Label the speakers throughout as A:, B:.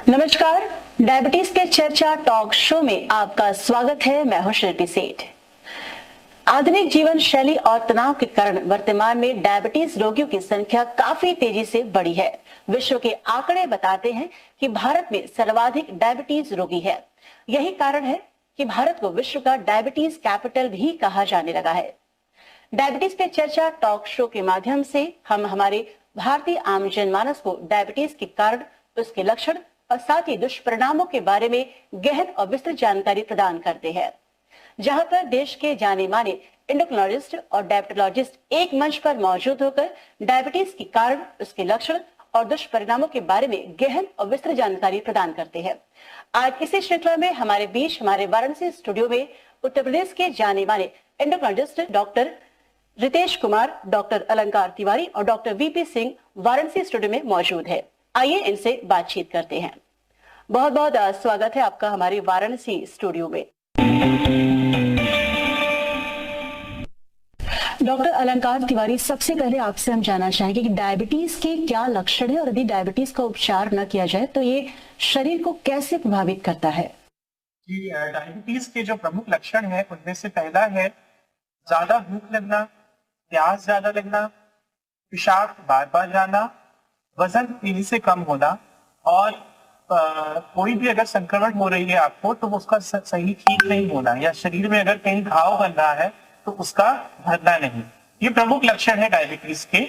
A: नमस्कार, डायबिटीज के चर्चा टॉक शो में आपका स्वागत है। मैं हूं शिल्पी सेठ। आधुनिक जीवन शैली और तनाव के कारण वर्तमान में डायबिटीज रोगियों की संख्या काफी तेजी से बढ़ी है। विश्व के आंकड़े बताते हैं कि भारत में सर्वाधिक डायबिटीज रोगी है। यही कारण है कि भारत को विश्व का डायबिटीज कैपिटल भी कहा जाने लगा है। डायबिटीज पे चर्चा टॉक शो के माध्यम से हम हमारे भारतीय आम जनमानस को डायबिटीज के कारण, उसके लक्षण और साथ ही दुष्परिणामों के बारे में गहन और विस्तृत जानकारी प्रदान करते हैं, जहां पर देश के जाने माने एंडोक्रिनोलॉजिस्ट और डायबिटोलॉजिस्ट एक मंच पर मौजूद होकर डायबिटीज के कारण, उसके लक्षण और दुष्परिणामों के बारे में गहन और विस्तृत जानकारी प्रदान करते हैं। आज इसी श्रृंखला में हमारे बीच हमारे वाराणसी स्टूडियो में उत्तर प्रदेश के जाने माने endocrinologist doctor Ritesh Kumar, doctor Alankar Tiwari और doctor VP Singh Varanasi studio में मौजूद है। आइए इनसे बातचीत करते हैं। बहुत बहुत स्वागत है आपका हमारे वाराणसी स्टूडियो में। डॉक्टर अलंकार तिवारी, सबसे पहले आपसे हम जानना चाहेंगे कि डायबिटीज के क्या लक्षण है और यदि डायबिटीज का उपचार न किया जाए तो ये शरीर को कैसे प्रभावित करता है?
B: जी, डायबिटीज के जो प्रमुख लक्षण है उनमें से पहला है ज्यादा भूख लगना, प्यास ज्यादा लगना, पेशाब बार बार जाना, वजन तेजी से कम होना और कोई भी अगर संक्रमण हो रही है आपको तो उसका सही ठीक नहीं होना, या शरीर में अगर कहीं घाव बन रहा है तो उसका भरना नहीं। ये प्रमुख लक्षण है डायबिटीज के।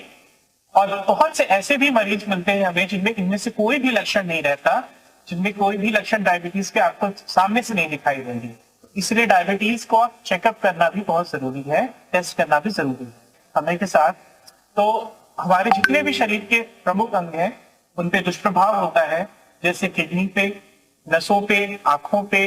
B: और बहुत से ऐसे भी मरीज मिलते हैं हमें जिनमें इनमें से कोई भी लक्षण नहीं रहता, जिनमें कोई भी लक्षण डायबिटीज के आपको सामने से नहीं दिखाई देंगे। इसलिए डायबिटीज को चेकअप करना भी बहुत जरूरी है, टेस्ट करना भी जरूरी है समय के साथ। तो हमारे जितने भी शरीर के प्रमुख अंग हैं उन पे दुष्प्रभाव होता है, जैसे किडनी पे, नसों पे, आंखों पे,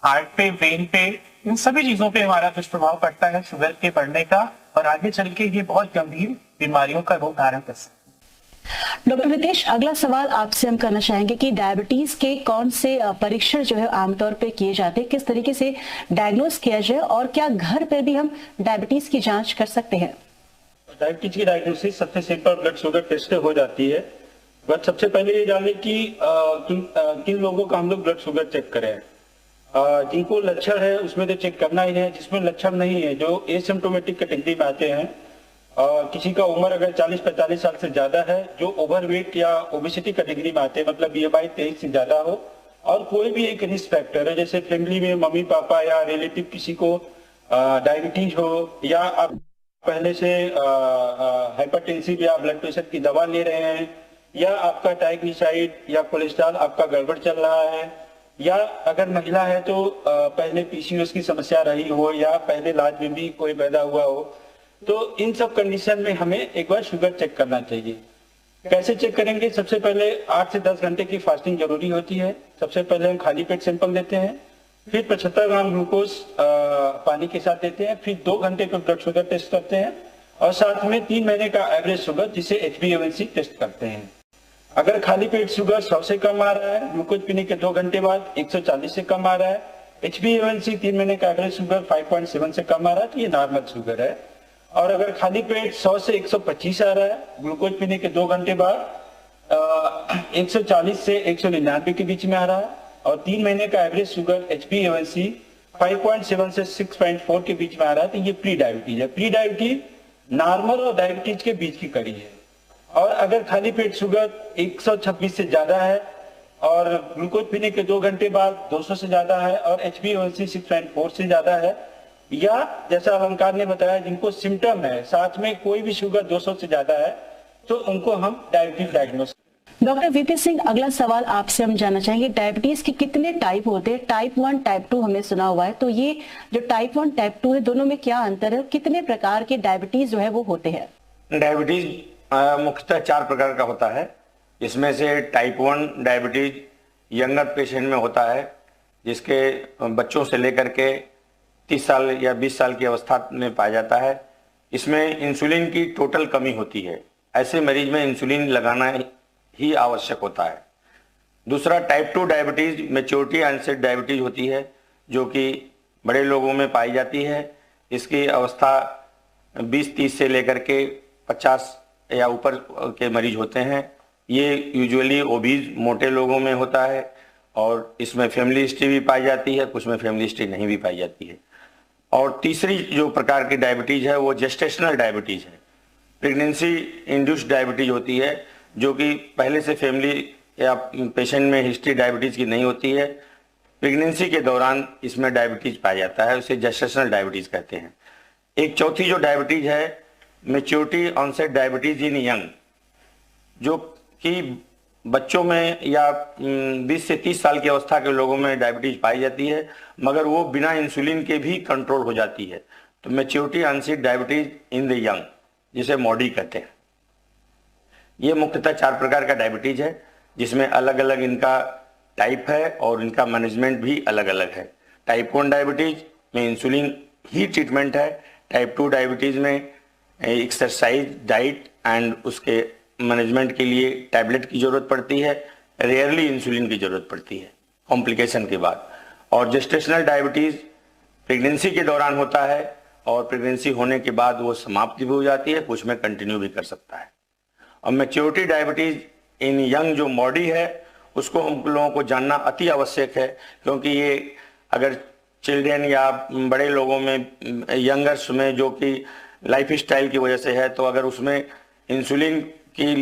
B: हार्ट पे, ब्रेन पे, इन सभी चीजों पे हमारा दुष्प्रभाव पड़ता है शुगर के बढ़ने का, और आगे चल के ये बहुत गंभीर बीमारियों का रूप धारण कर सकते हैं।
A: डॉक्टर रितेश, अगला सवाल आपसे हम करना चाहेंगे कि डायबिटीज के कौन से परीक्षण जो है आमतौर पे किए जाते हैं, किस तरीके से डायग्नोस किया जाए और क्या घर पर भी हम डायबिटीज की जांच कर सकते हैं?
C: डायबिटीज की डायग्नोसिस सबसे सिंपल ब्लड शुगर टेस्ट से हो जाती है। बट सबसे पहले ये जाने कि किन लोगों का हम लोग ब्लड शुगर चेक करें। जिनको लक्षण है उसमें तो चेक करना ही है, जिसमें लक्षण नहीं है, जो एसिम्प्टोमेटिक कैटेगरी में आते हैं, किसी का उम्र अगर 40-45 साल से ज्यादा है, जो ओवरवेट या ओबेसिटी कैटेगरी में आते हैं, मतलब BMI 23 से ज्यादा हो, और कोई भी एक रिस्क फैक्टर है, जैसे फैमिली में मम्मी पापा या रिलेटिव किसी को डायबिटीज हो, या आप पहले से हाइपरटेंसिव या ब्लड प्रेशर की दवा ले रहे हैं, या आपका ट्राइग्लिसराइड या कोलेस्ट्रॉल आपका गड़बड़ चल रहा है, या अगर महिला है तो पहले PCOS की समस्या रही हो, या पहले लाज में भी कोई पैदा हुआ हो, तो इन सब कंडीशन में हमें एक बार शुगर चेक करना चाहिए। कैसे चेक करेंगे? सबसे पहले 8 से 10 घंटे की फास्टिंग जरूरी होती है। सबसे पहले हम खाली पेट सैंपल देते हैं, फिर 75 ग्राम ग्लूकोज पानी के साथ देते हैं, फिर 2 घंटे पर ब्लड शुगर टेस्ट करते हैं, और साथ में 3 महीने का एवरेज शुगर जिसे HbA1c टेस्ट करते हैं। अगर खाली पेट शुगर 100 से कम आ रहा है, ग्लूकोज पीने के 2 घंटे बाद 140 से कम आ रहा है, HbA1c 3 महीने का एवरेज शुगर 5.7 से कम आ रहा है, तो ये नॉर्मल शुगर है। और अगर खाली पेट 100 से 125 आ रहा है, ग्लूकोज पीने के 2 घंटे बाद 140 से 199 के बीच में आ रहा है, और 3 महीने का एवरेज शुगर HbA1c 5.7 से 6.4 के बीच में आ रहा है, तो ये प्री डायबिटीज है। प्री डायबिटीज नॉर्मल और डायबिटीज के बीच की कड़ी है। और अगर खाली पेट शुगर 126 से ज्यादा है, और ग्लूकोज पीने के 2 घंटे बाद 200 से ज्यादा है, और HbA1c 6.4 से ज्यादा है, या जैसा अलंकार ने बताया जिनको सिम्टम है, साथ में कोई भी शुगर 200 से ज्यादा है, तो उनको हम diabetes diagnose.
A: Doctor VP Singh, अगला सवाल आपसे हम जानना चाहेंगे, डायबिटीज के कितने टाइप होते हैं? टाइप 1, टाइप 2 हमने सुना हुआ है, तो ये जो टाइप 1, टाइप 2 है, दोनों में क्या अंतर है? कितने प्रकार के डायबिटीज जो है वो होते हैं?
D: डायबिटीज मुख्यतः 4 प्रकार का होता है। इसमें से टाइप 1 डायबिटीज यंगर पेशेंट में होता है, जिसके बच्चों से लेकर के 30 साल या 20 साल की अवस्था में पाया जाता है। इसमें इंसुलिन की टोटल कमी होती है। ऐसे मरीज में इंसुलिन लगाना ही आवश्यक होता है। दूसरा type 2 diabetes maturity onset diabetes होती है, जो कि बड़े लोगों में पाई जाती है। इसकी अवस्था 20-30 से लेकर के 50 या ऊपर के मरीज होते हैं। ये यूजुअली ओबीज मोटे लोगों में होता है और इसमें फैमिली हिस्ट्री भी पाई जाती है, कुछ में फैमिली हिस्ट्री नहीं भी पाई जाती है। और तीसरी जो प्रकार की डायबिटीज है वो जेस्टेशनल डायबिटीज है। प्रेगनेंसी इंड्यूस्ड डायबिटीज होती है जो कि पहले से फैमिली या पेशेंट में हिस्ट्री डायबिटीज की नहीं होती है, प्रेगनेंसी के दौरान इसमें डायबिटीज पाया जाता है, उसे जेस्टेशनल डायबिटीज कहते हैं। एक चौथी जो डायबिटीज है मैच्योरिटी ऑनसेट डायबिटीज इन यंग, जो कि बच्चों में या 20 से 30 साल की अवस्था के लोगों में डायबिटीज पाई जाती है, मगर वो बिना इंसुलिन के भी कंट्रोल हो जाती है। तो maturity onset diabetes in the young, जिसे मॉडी कहते हैं। ये मुख्यतः 4 प्रकार का डायबिटीज है, जिसमें अलग अलग इनका टाइप है और इनका मैनेजमेंट भी अलग अलग है। टाइप 1 डायबिटीज में इंसुलिन ही ट्रीटमेंट है। टाइप 2 डायबिटीज में एक्सरसाइज, डाइट एंड उसके मैनेजमेंट के लिए टैबलेट की जरूरत पड़ती है, रेयरली इंसुलिन की जरूरत पड़ती है कॉम्प्लिकेशन के बाद। और जेस्टेशनल डायबिटीज प्रेगनेंसी के दौरान होता है और प्रेगनेंसी होने के बाद वो समाप्त भी हो जाती है, कुछ में कंटिन्यू भी कर सकता है। और मैच्योरिटी डायबिटीज इन यंग जो मॉडी है उसको हम लोगों को जानना अति आवश्यक है, क्योंकि ये अगर चिल्ड्रन या बड़े लोगों में, यंगर्स में, जो कि लाइफ स्टाइल की वजह से है, तो अगर उसमें इंसुलिन की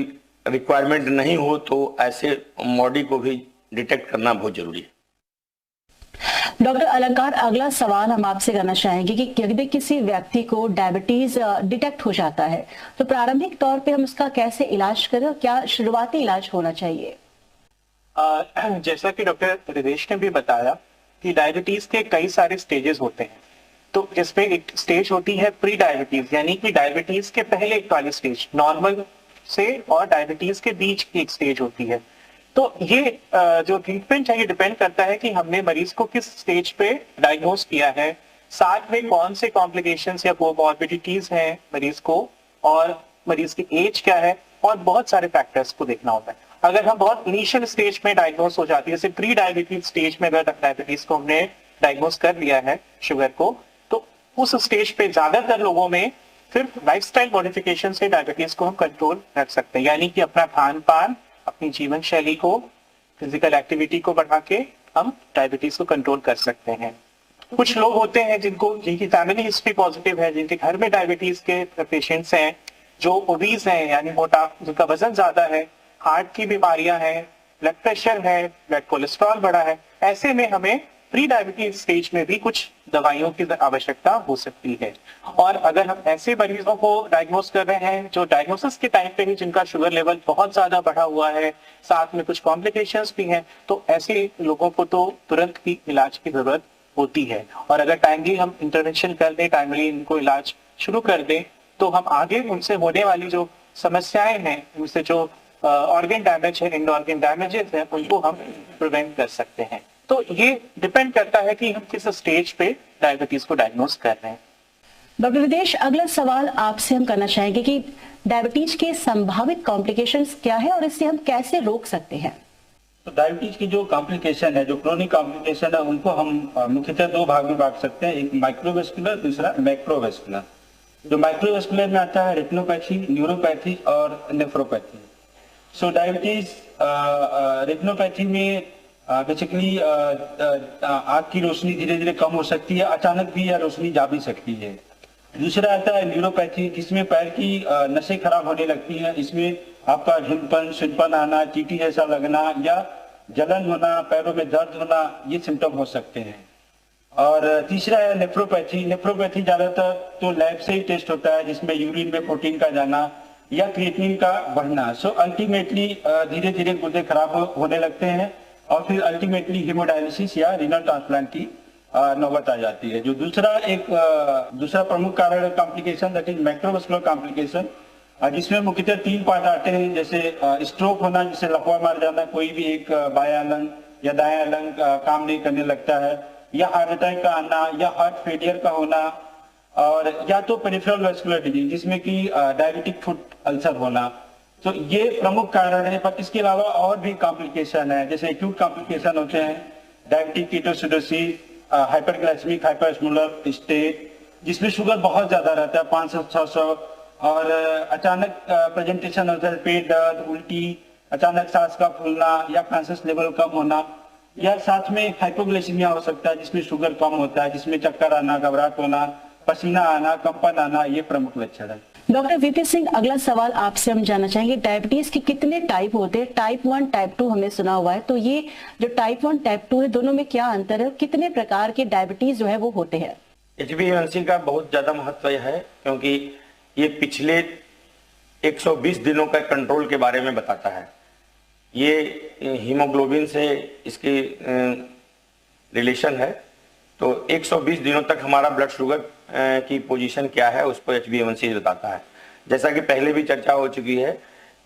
D: रिक्वायरमेंट नहीं हो तो ऐसे मॉडी को भी डिटेक्ट करना बहुत जरूरी है।
A: डॉक्टर अलंकार, अगला सवाल हम आपसे करना चाहेंगे कि यदि किसी व्यक्ति को डायबिटीज डिटेक्ट हो जाता है तो प्रारंभिक तौर पे हम उसका कैसे इलाज करें और क्या शुरुआती इलाज होना चाहिए?
B: जैसा कि डॉक्टर रिदेश ने भी बताया कि डायबिटीज के कई सारे स्टेजेस होते हैं। तो जिसमें एक स्टेज होती है प्री डायबिटीज, यानी कि डायबिटीज के पहले एक वाली स्टेज, नॉर्मल से और डायबिटीज के बीच की एक स्टेज होती है। तो ये जो ट्रीटमेंट है ये डिपेंड करता है कि हमने मरीज को किस स्टेज पे डायग्नोज किया है, साथ में कौन से कॉम्प्लिकेशंस या कोमॉर्बिडिटीज हैं मरीज को, और मरीज की एज क्या है, और बहुत सारे फैक्टर्स को देखना होता है। अगर हम बहुत इनिशियल स्टेज में डायग्नोज हो जाती है, जैसे प्री डायबिटीज स्टेज में अगर डायबिटीज को हमने डायग्नोज कर लिया है, शुगर को, तो उस स्टेज पे ज्यादातर लोगों में सिर्फ लाइफस्टाइल मॉडिफिकेशन से डायबिटीज को हम कंट्रोल रख सकते हैं, यानी कि अपना खान पान, अपनी जीवन शैली को, फिजिकल एक्टिविटी को बढ़ा के हम डायबिटीज को कंट्रोल कर सकते हैं। कुछ लोग होते हैं जिनकी फैमिली हिस्ट्री पॉजिटिव है, जिनके घर में डायबिटीज के पेशेंट्स हैं, जो ओबीज हैं यानी मोटा, जिनका वजन ज्यादा है, हार्ट की बीमारियां हैं, ब्लड प्रेशर है, ब्लड कोलेस्ट्रॉल बढ़ा है। ऐसे में हमें प्री डायबिटीज स्टेज में भी कुछ दवाइयों की आवश्यकता हो सकती है। और अगर हम ऐसे मरीजों को डायग्नोस कर रहे हैं जो डायग्नोसिस के टाइम पे ही जिनका शुगर लेवल बहुत ज्यादा बढ़ा हुआ है, साथ में कुछ कॉम्प्लिकेशंस भी हैं, तो ऐसे लोगों को तो तुरंत ही इलाज की जरूरत होती है। और अगर टाइमली हम इंटरवेंशन कर दें, टाइमली इनको इलाज शुरू कर दें, तो हम आगे उनसे होने वाली जो समस्याएं हैं, उनसे जो ऑर्गन डैमेज है, एंड ऑर्गन डैमेजेस है, उनको हम प्रिवेंट कर सकते हैं। तो ये डिपेंड करता है कि हम किस स्टेज पे डायबिटीज को डायग्नोस कर रहे हैं।
A: डॉक्टर विदेश, अगला सवाल आपसे हम करना चाहेंगे कि डायबिटीज के संभावित कॉम्प्लिकेशंस क्या है और इससे हम कैसे रोक सकते हैं?
C: तो डायबिटीज की जो कॉम्प्लिकेशन है, जो क्रोनिक कॉम्प्लिकेशन है, उनको हम मुख्यतः 2 भाग में बांट सकते हैं, एक माइक्रोवेस्कुलर, दूसरा मैक्रोवेस्कुलर। जो माइक्रोवेस्कुलर में आता है रेटिनोपैथी, न्यूरोपैथी और नेफ्रोपैथी। सो डायबिटीज रेटिनोपैथी में बेसिकली आंख की रोशनी धीरे धीरे कम हो सकती है, अचानक भी यह रोशनी जा भी सकती है। दूसरा आता है न्यूरोपैथी, जिसमें पैर की नसें खराब होने लगती हैं। इसमें आपका ढिलपन, सुनपन आना, चींटी जैसा लगना या जलन होना, पैरों में दर्द होना, ये सिम्टम हो सकते हैं। और तीसरा है नेफ्रोपैथी। नेफ्रोपैथी ज्यादातर तो लैब से ही टेस्ट होता है, जिसमें यूरिन में प्रोटीन का जाना या क्रिएटिनिन का बढ़ना। सो अल्टीमेटली धीरे धीरे गुर्दे खराब होने लगते हैं और फिर अल्टीमेटली हीमोडायलिसिस या रीनल ट्रांसप्लांट की नौबत आ जाती है। जो दूसरा प्रमुख कारण है complication, that is macrovascular complication, जिसमें मुख्यतः 3 पार्ट आते हैं, जैसे स्ट्रोक होना, जिससे लकवा मार जाना, कोई भी एक बायां अलंग या दायां अलंग काम नहीं करने लगता है, या हार्ट अटैक का आना, या हार्ट फेलियर का होना, और या तो पेरिफेरल वेस्कुलर डिजीज, जिसमें कि डायबिटिक फुट अल्सर होना। तो ये प्रमुख कारण है, पर इसके अलावा और भी कॉम्प्लिकेशन है, जैसे एक्यूट कॉम्प्लिकेशन होते हैं, डायबिटिक कीटोसिडोसिस, हाइपरग्लाइसेमिक हाइपरस्मोलर स्टेट, जिसमें शुगर बहुत ज्यादा रहता है, 500-600, और अचानक प्रेजेंटेशन होता है, पेट दर्द, उल्टी, अचानक सांस का फूलना या कॉन्शियस लेवल कम होना, या साथ में हाइपोग्लाइसीमिया हो सकता है जिसमें शुगर कम होता है, जिसमें चक्कर आना, घबराहट होना, पसीना आना, कंपन आना, ये प्रमुख लक्षण है।
A: डॉक्टर वीपी सिंह, अगला सवाल आपसे हम जानना चाहेंगे, डायबिटीज के कितने टाइप होते हैं? टाइप 1, टाइप 2 हमने सुना हुआ है, तो ये जो टाइप 1, टाइप 2 है, दोनों में क्या अंतर है? कितने प्रकार के डायबिटीज जो है वो होते हैं?
D: HbA1c का बहुत ज्यादा महत्व है, क्योंकि ये पिछले 120 दिनों का कंट्रोल के बारे में बताता है। ये हीमोग्लोबिन से इसकी रिलेशन है, तो 120 दिनों तक हमारा ब्लड शुगर की पोजीशन क्या है उसको HbA1c बताता है। जैसा कि पहले भी चर्चा हो चुकी है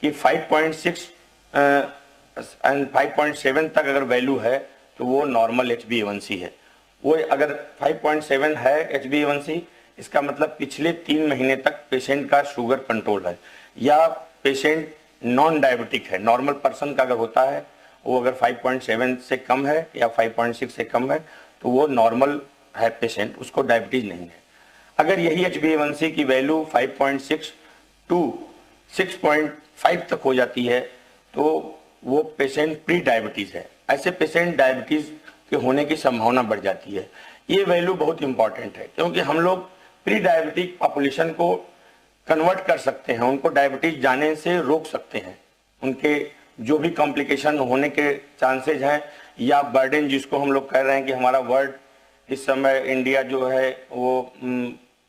D: कि 5.6 एंड 5.7 तक अगर वैल्यू है तो वो नॉर्मल HbA1c है। वो अगर 5.7 है HbA1c, इसका मतलब पिछले 3 महीने तक पेशेंट का शुगर कंट्रोल है, या पेशेंट नॉन डायबिटिक है। नॉर्मल पर्सन का अगर होता है वो अगर 5.7 से कम है या 5.6 से कम है तो वो नॉर्मल है पेशेंट, उसको डायबिटीज नहीं है। अगर यही HbA1c की वैल्यू 5.6 टू 6.5 तक हो जाती है तो वो पेशेंट प्री डायबिटीज है। ऐसे पेशेंट डायबिटीज के होने की संभावना बढ़ जाती है। ये वैल्यू बहुत इंपॉर्टेंट है, क्योंकि हम लोग प्री डायबिटिक पॉपुलेशन को कन्वर्ट कर सकते हैं, उनको डायबिटीज जाने से रोक सकते हैं। उनके जो भी कॉम्प्लिकेशन होने के चांसेस हैं या बर्डन, जिसको हम लोग कह रहे हैं कि हमारा वर्ल्ड इस समय इंडिया जो है वो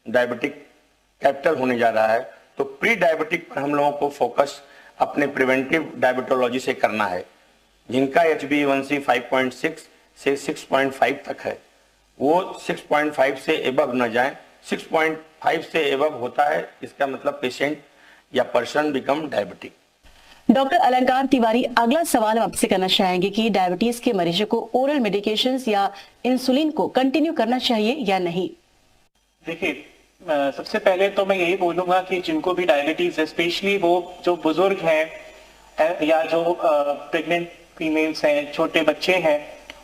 D: डायबिटिक कैपिटल होने जा रहा है, तो प्री डायबिटिक पर हम लोगों को फोकस अपने प्रिवेंटिव डायबिटोलॉजी से करना है। जिनका HbA1c 5.6 से 6.5 तक है वो 6.5 से एबव न जाए। 6.5 से एबव होता है, इसका मतलब पेशेंट या person become diabetic.
A: Doctor Alankar Tiwari, अगला सवाल हम आपसे करना चाहेंगे कि डायबिटीज के मरीजों को ओरल मेडिकेशंस या इंसुलिन को कंटिन्यू करना चाहिए या नहीं?
B: देखिए, सबसे पहले तो मैं यही बोलूंगा कि जिनको भी डायबिटीज है, स्पेशली वो जो बुजुर्ग हैं या जो प्रेग्नेंट फीमेल्स हैं, छोटे बच्चे हैं,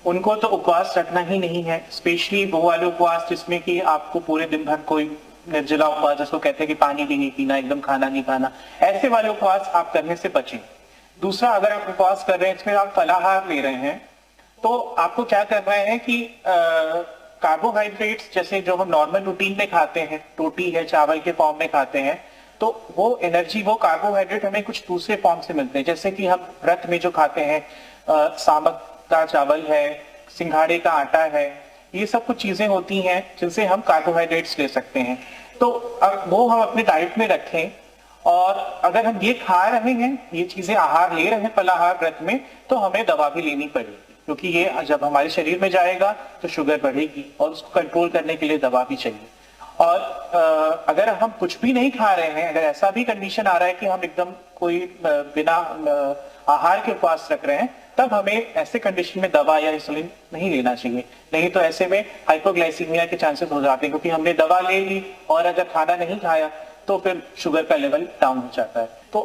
B: उनको तो उपवास रखना ही नहीं है। स्पेशली वो वाले उपवास जिसमें कि आपको पूरे दिन भर कोई निर्जला उपवास, जिसको कहते हैं कि पानी भी नहीं पीना, एकदम खाना नहीं खाना, ऐसे वाले उपवास आप करने से बचें। दूसरा, अगर आप उपवास कर रहे हैं इसमें आप फलाहार ले रहे हैं, तो आपको क्या करना है कि कार्बोहाइड्रेट्स जैसे जो हम नॉर्मल रूटीन में खाते हैं, रोटी है चावल के फॉर्म में खाते हैं, तो वो एनर्जी, वो कार्बोहाइड्रेट हमें कुछ दूसरे फॉर्म से मिलते हैं। जैसे कि हम व्रत में जो खाते हैं, सामक का चावल है, सिंघाड़े का आटा है, ये सब कुछ चीजें होती हैं जिनसे हम कार्बोहाइड्रेट्स ले सकते हैं। तो वो हम अपने डाइट में रखें, और अगर हम ये खा रहे हैं, ये चीजें आहार ले रहे हैं फलाहार व्रत में, तो हमें दवा भी लेनी पड़ेगी, क्योंकि ये जब हमारे शरीर में जाएगा तो शुगर बढ़ेगी और उसको कंट्रोल करने के लिए दवा भी चाहिए। और अगर हम कुछ भी नहीं खा रहे हैं, अगर ऐसा भी कंडीशन आ रहा है कि हम एकदम कोई बिना आहार के उपवास रख रहे हैं, तब हमें ऐसे कंडीशन में दवा या इंसुलिन नहीं लेना चाहिए। नहीं तो ऐसे में हाइपोग्लाइसीमिया के चांसेस हो जाते हैं, क्योंकि हमने दवा ले ली और अगर खाना नहीं खाया तो फिर शुगर का लेवल डाउन हो जाता है। तो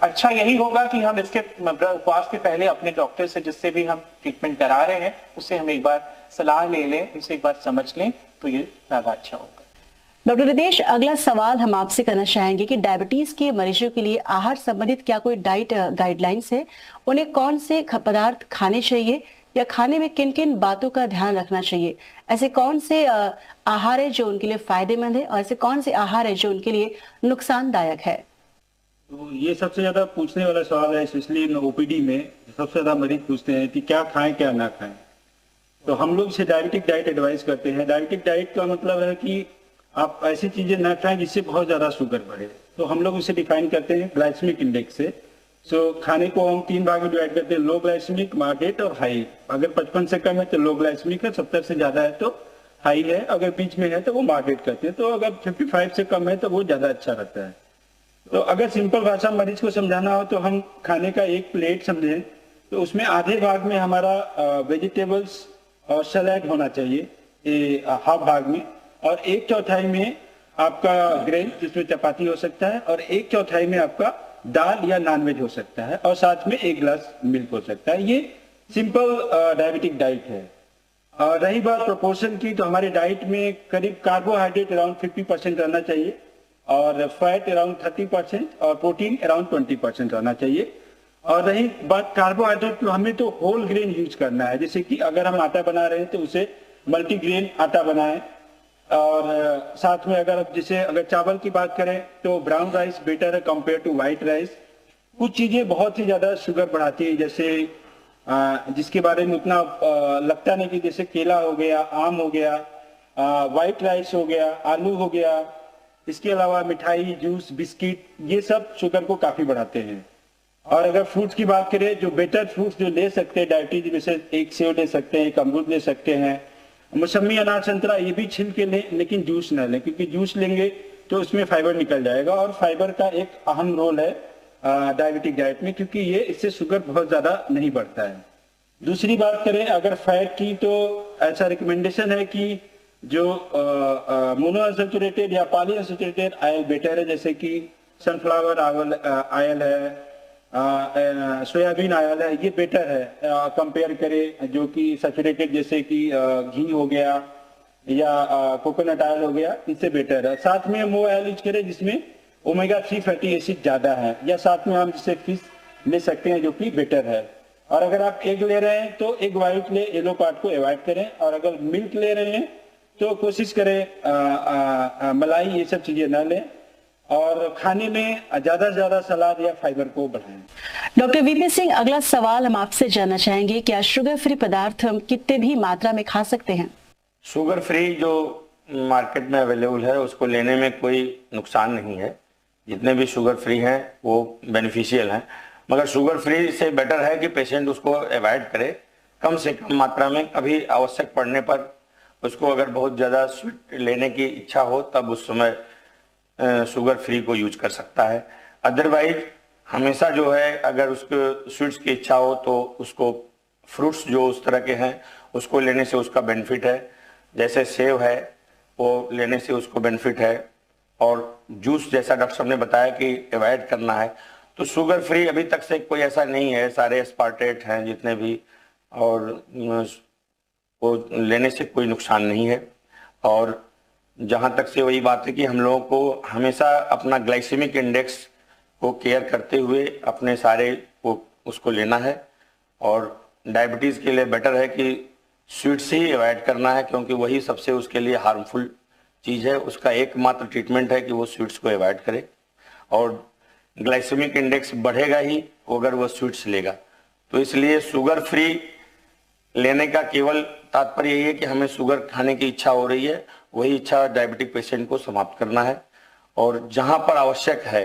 B: अच्छा यही होगा कि हम इसके उपवास के पहले अपने डॉक्टर से, जिससे भी हम ट्रीटमेंट करा रहे हैं, उससे हम एक बार सलाह ले लें, उसे एक बार समझ लें, तो ये ज्यादा अच्छा होगा।
A: डॉक्टर रितेश, अगला सवाल हम आपसे करना चाहेंगे कि डायबिटीज के मरीजों के लिए आहार संबंधित क्या कोई डाइट गाइडलाइंस है? उन्हें कौन से पदार्थ खाने चाहिए या खाने में किन किन बातों का ध्यान रखना चाहिए? ऐसे कौन से आहार है जो उनके लिए फायदेमंद है और ऐसे कौन से आहार है जो उनके लिए नुकसानदायक है?
C: तो ये सबसे ज्यादा पूछने वाला सवाल है, स्पेशली ओपीडी में सबसे ज्यादा मरीज पूछते हैं कि क्या खाएं क्या ना खाएं। तो हम लोग इसे डायबिटिक डाइट एडवाइस करते हैं। डायबिटिक डाइट का मतलब है कि आप ऐसी चीजें ना खाएं जिससे बहुत ज्यादा शुगर बढ़े। तो हम लोग उसे डिफाइन करते हैं ग्लाइसेमिक इंडेक्स से। खाने को हम 3 भाग में डिवाइड करते हैं, लो ग्लाइसेमिक, मॉडरेट और हाई। अगर 55 से कम है तो लो ग्लाइसेमिक है, 70 से ज्यादा है तो हाई है, अगर बीच में है तो वो मॉडरेट करते हैं। तो अगर 55 से कम है तो वो ज्यादा अच्छा रहता है। तो अगर सिंपल भाषा मरीज को समझाना हो तो हम खाने का एक प्लेट समझें तो उसमें आधे भाग में हमारा वेजिटेबल्स और सलाद होना चाहिए, हाफ भाग में, और 1/4 में आपका ग्रेन जिसमें चपाती हो सकता है, और 1/4 में आपका दाल या नॉनवेज हो सकता है, और साथ में 1 गिलास मिल्क हो सकता है। ये सिंपल डायबिटिक डाइट है। रही बात प्रोपोर्शन की, तो हमारे डाइट में करीब कार्बोहाइड्रेट अराउंड 50% रहना चाहिए, और फैट अराउंड 30% और प्रोटीन अराउंड 20% रहना चाहिए। और रही बात कार्बोहाइड्रेट, तो हमें तो होल ग्रेन यूज करना है। जैसे कि अगर हम आटा बना रहे हैं तो उसे मल्टीग्रेन आटा बनाएं। और साथ में अगर चावल की बात करें तो ब्राउन राइस बेटर है कंपेयर टू व्हाइट राइस। कुछ चीजें बहुत ही ज्यादा शुगर बढ़ाती है, जैसे जिसके बारे में उतना लगता नहीं, कि जैसे केला हो गया, आम हो गया, व्हाइट राइस हो गया, आलू हो गया। इसके अलावा मिठाई, जूस, बिस्किट, ये सब शुगर को काफी बढ़ाते हैं। और अगर फ्रूट्स की बात करें, जो बेटर फ्रूट्स जो ले सकते हैं डायबिटीज में से, एक सेब ले सकते हैं, एक अमरूद ले सकते हैं, मौसमी, अनार, संतरा, ये भी छील के लें, लेकिन जूस ना लें, क्योंकि जूस लेंगे तो उसमें फाइबर निकल जाएगा। और फाइबर का एक अहम रोल है डायबिटिक डाइट में, क्योंकि ये इससे शुगर बहुत ज्यादा नहीं बढ़ता है। दूसरी बात करें अगर फैट की, तो ऐसा रिकमेंडेशन है कि जो मोनोअनसैचुरेटेड या पॉलीअनसैचुरेटेड ऑयल बेटर है, जैसे कि सनफ्लावर ऑयल है, सोयाबीन ऑयल है, ये बेटर है कंपेयर करें जो कि सैचुरेटेड, जैसे कि घी हो गया या कोकोनट ऑयल हो गया, इससे बेटर है। साथ में हम वो ऑयल यूज करें जिसमें ओमेगा 3 फैटी एसिड ज्यादा है, या साथ में हम जिससे फिश ले सकते हैं, जो कि बेटर है। और अगर आप एग ले रहे हैं तो एग वाइट ले, येलो पार्ट को अवॉइड करें। और अगर मिल्क ले रहे हैं तो कोशिश करें मलाई, ये सब चीजें ना लें। और खाने में ज्यादा से ज्यादा सलाद या फाइबर को बढ़ाएं।
A: डॉक्टर वीपी सिंह, अगला सवाल हम आपसे जानना चाहेंगे, क्या शुगर फ्री पदार्थ हम कितने भी मात्रा में खा सकते हैं?
D: शुगर फ्री जो मार्केट में अवेलेबल है उसको लेने में कोई नुकसान नहीं है। जितने भी शुगर फ्री हैं वो बेनिफिशियल हैं, मगर शुगर फ्री से बेटर है कि पेशेंट उसको अवॉइड करे, कम से कम मात्रा में। कभी आवश्यक पड़ने पर उसको अगर बहुत ज़्यादा स्वीट लेने की इच्छा हो तब उस समय शुगर फ्री को यूज कर सकता है। अदरवाइज हमेशा जो है अगर उसको स्वीट्स की इच्छा हो तो उसको फ्रूट्स जो उस तरह के हैं उसको लेने से उसका बेनिफिट है। जैसे सेब है वो लेने से उसको बेनिफिट है। और जूस जैसा डॉक्टर साहब ने बताया कि अवॉइड करना है। तो शुगर फ्री अभी तक से कोई ऐसा नहीं है, सारे एस्पार्टेट हैं जितने भी, और वो लेने से कोई नुकसान नहीं है। और जहाँ तक से वही बात है कि हम लोगों को हमेशा अपना ग्लाइसेमिक इंडेक्स को केयर करते हुए अपने सारे को उसको लेना है। और डायबिटीज़ के लिए बेटर है कि स्वीट्स ही अवॉइड करना है, क्योंकि वही सबसे उसके लिए हार्मफुल चीज़ है। उसका एकमात्र ट्रीटमेंट है कि वो स्वीट्स को अवॉइड करे। और ग्लाइसेमिक इंडेक्स बढ़ेगा ही अगर वो स्वीट्स लेगा। तो इसलिए शुगर फ्री लेने का केवल तात्पर्य यही है कि हमें शुगर खाने की इच्छा हो रही है, वही इच्छा डायबिटिक पेशेंट को समाप्त करना है। और जहाँ पर आवश्यक है,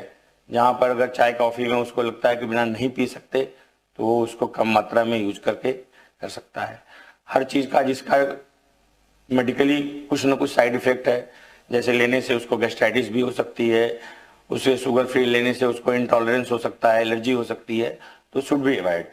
D: जहाँ पर अगर चाय कॉफ़ी में उसको लगता है कि बिना नहीं पी सकते, तो वो उसको कम मात्रा में यूज करके कर सकता है। हर चीज़ का जिसका मेडिकली कुछ न कुछ साइड इफेक्ट है, जैसे लेने से उसको गैस्ट्राइटिस भी हो सकती है, उसे शुगर फ्री लेने से उसको इंटॉलरेंस हो सकता है, एलर्जी हो सकती है, तो should be avoid.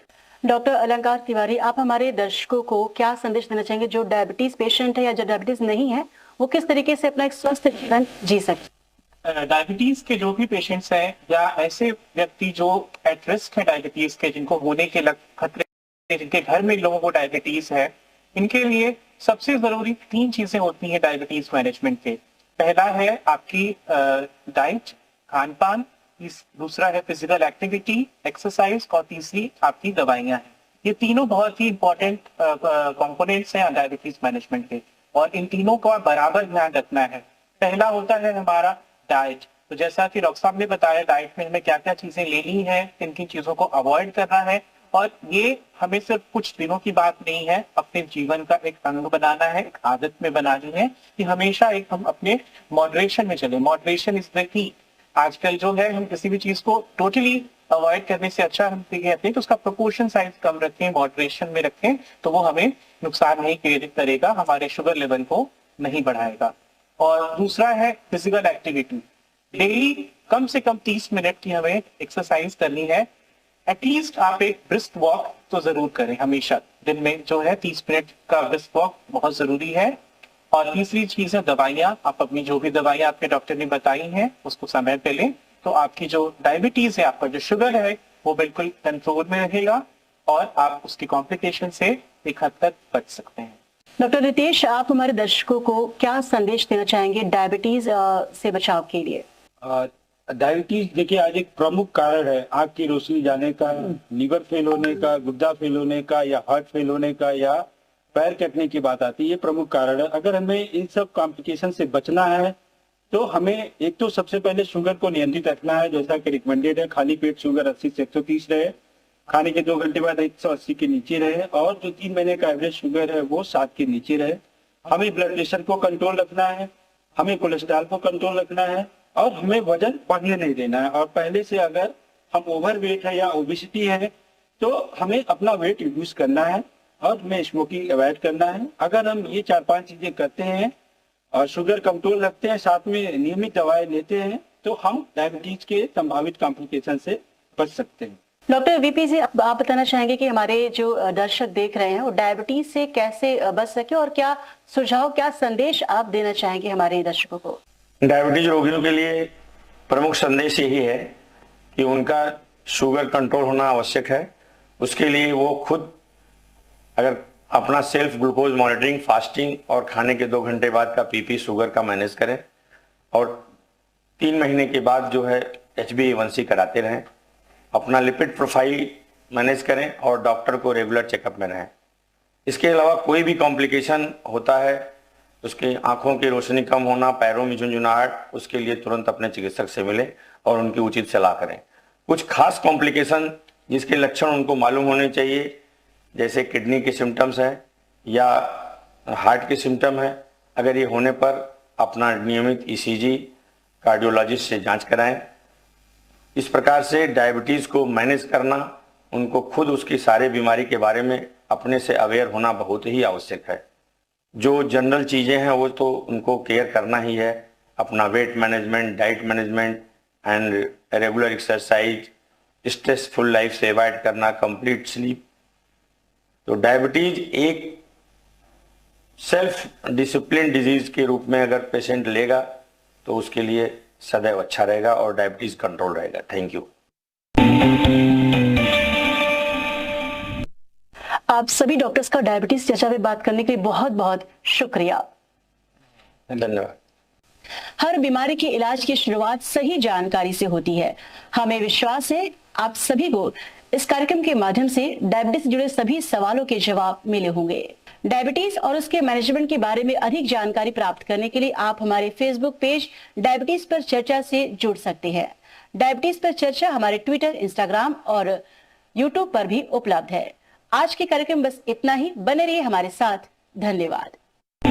A: Doctor Alankar Tiwari, आप हमारे दर्शकों को क्या संदेश देना चाहेंगे, जो डायबिटीज पेशेंट है या जो डायबिटीज नहीं है, वो किस तरीके से अपना एक स्वस्थ जीवन जी सकते?
B: डायबिटीज के जो भी पेशेंट्स हैं या ऐसे व्यक्ति जो एट रिस्क है डायबिटीज के, जिनको होने के खतरे, जिनके घर में लोगों को डायबिटीज है, इनके लिए सबसे जरूरी 3 चीजें होती हैं डायबिटीज मैनेजमेंट के। पहला है आपकी डाइट, खान पान, दूसरा है फिजिकल एक्टिविटी, एक्सरसाइज, और तीसरी आपकी दवाइयां हैं। ये तीनों बहुत ही इंपॉर्टेंट कंपोनेंट्स हैं डायबिटीज मैनेजमेंट के, और इन तीनों का बराबर ध्यान रखना है। पहला होता है हमारा डाइट। तो जैसा कि डॉक्टर साहब ने बताया, डाइट में हमें क्या क्या चीजें लेनी है, किन किन चीजों को अवॉइड करना है, और ये हमें सिर्फ कुछ दिनों की बात नहीं है, अपने जीवन का एक अंग बनाना है, एक आदत में बनानी है कि हमेशा एक हम अपने मॉडरेशन में चले। Moderation is the key. आजकल जो है हम किसी भी चीज को टोटली अवॉइड करने से अच्छा हम कहते हैं कि उसका प्रोपोर्शन साइज कम रखें, मॉडरेशन में रखें, तो वो हमें नुकसान नहीं करेगा, हमारे शुगर लेवल को नहीं बढ़ाएगा। और दूसरा है फिजिकल एक्टिविटी। डेली कम से कम 30 मिनट की हमें एक्सरसाइज करनी है। एटलीस्ट आप एक ब्रिस्क वॉक तो जरूर करें हमेशा, दिन में जो है 30 मिनट का ब्रिस्क वॉक बहुत जरूरी है। और तीसरी चीज है दवाइयाँ। आप अपनी जो भी दवाइयाँ आपके डॉक्टर ने बताई हैं उसको समय पे लें, तो आपकी जो डायबिटीज है, आपका जो शुगर है, वो बिल्कुल कंट्रोल में रहेगा और आप उसकी कॉम्प्लिकेशन से एक हद तक बच सकते हैं।
A: डॉक्टर रितेश, आप हमारे दर्शकों को क्या संदेश देना चाहेंगे डायबिटीज से बचाव के लिए?
C: डायबिटीज देखिए आज एक प्रमुख कारण है आंख की रोशनी जाने का, लीवर फेल होने का, गुर्दा फेल होने का, या हार्ट फेल होने का, या पैर कटने की बात आती है। ये प्रमुख कारण है। अगर हमें इन सब कॉम्प्लिकेशन से बचना है तो हमें एक तो सबसे पहले शुगर को नियंत्रित रखना है, जैसा कि रिकमेंडेड है। खाली पेट शुगर 80 से 130 रहे, खाने के 2 घंटे बाद 180 के नीचे रहे, और जो 3 महीने का एवरेज शुगर है वो 7 के नीचे रहे। हमें ब्लड प्रेशर को कंट्रोल रखना है, हमें कोलेस्ट्रॉल को कंट्रोल रखना है, और हमें वजन बढ़ने नहीं देना है। और पहले से अगर हम ओवरवेट है या ओबेसिटी है तो हमें अपना वेट रिड्यूस करना है, और हमें स्मोकिंग अवॉइड करना है। अगर हम ये 4-5 चीजें करते हैं और शुगर कंट्रोल रखते हैं, साथ में नियमित दवाएं लेते हैं, तो हम डायबिटीज के संभावित कॉम्प्लिकेशन से बच सकते हैं।
A: डॉक्टर वीपी जी, आप बताना चाहेंगे कि हमारे जो दर्शक देख रहे हैं वो डायबिटीज से कैसे बच सके, और क्या सुझाव, क्या संदेश आप देना चाहेंगे हमारे दर्शकों को?
D: डायबिटीज रोगियों के लिए प्रमुख संदेश यही है कि उनका शुगर कंट्रोल होना आवश्यक है। उसके लिए वो खुद अगर अपना सेल्फ ग्लूकोज मॉनिटरिंग, फास्टिंग और खाने के 2 घंटे बाद का पीपी शुगर का मैनेज करें, और 3 महीने के बाद जो है HbA1c कराते रहें, अपना लिपिड प्रोफाइल मैनेज करें, और डॉक्टर को रेगुलर चेकअप में रहें। इसके अलावा कोई भी कॉम्प्लिकेशन होता है, उसके आंखों की रोशनी कम होना, पैरों में झुंझुनाहट, उसके लिए तुरंत अपने चिकित्सक से मिलें और उनकी उचित सलाह करें। कुछ खास कॉम्प्लिकेशन जिसके लक्षण उनको मालूम होने चाहिए, जैसे किडनी के सिम्टम्स है या हार्ट के सिम्टम है, अगर ये होने पर अपना नियमित ECG कार्डियोलॉजिस्ट से जांच कराएं। इस प्रकार से डायबिटीज को मैनेज करना, उनको खुद उसकी सारे बीमारी के बारे में अपने से अवेयर होना बहुत ही आवश्यक है। जो जनरल चीजें हैं वो तो उनको केयर करना ही है, अपना weight management, diet management and regular exercise, stressful life से अवॉइड करना, कंप्लीट स्लीप। तो डायबिटीज एक सेल्फ डिसिप्लिन डिजीज के रूप में अगर पेशेंट लेगा तो उसके लिए सदैव अच्छा रहेगा और डायबिटीज कंट्रोल रहेगा। Thank you.
A: आप सभी डॉक्टर्स का डायबिटीज चर्चा में बात करने के लिए बहुत बहुत शुक्रिया।
D: धन्यवाद।
A: हर बीमारी के इलाज की शुरुआत सही जानकारी से होती है। हमें विश्वास है आप सभी को इस कार्यक्रम के माध्यम से डायबिटीज से जुड़े सभी सवालों के जवाब मिले होंगे। डायबिटीज और उसके मैनेजमेंट के बारे में अधिक जानकारी प्राप्त करने के लिए आप हमारे फेसबुक पेज डायबिटीज पर चर्चा से जुड़ सकते हैं। डायबिटीज पर चर्चा हमारे ट्विटर, इंस्टाग्राम और यूट्यूब पर भी उपलब्ध है। आज के कार्यक्रम बस इतना ही। बने रहिए हमारे साथ। धन्यवाद।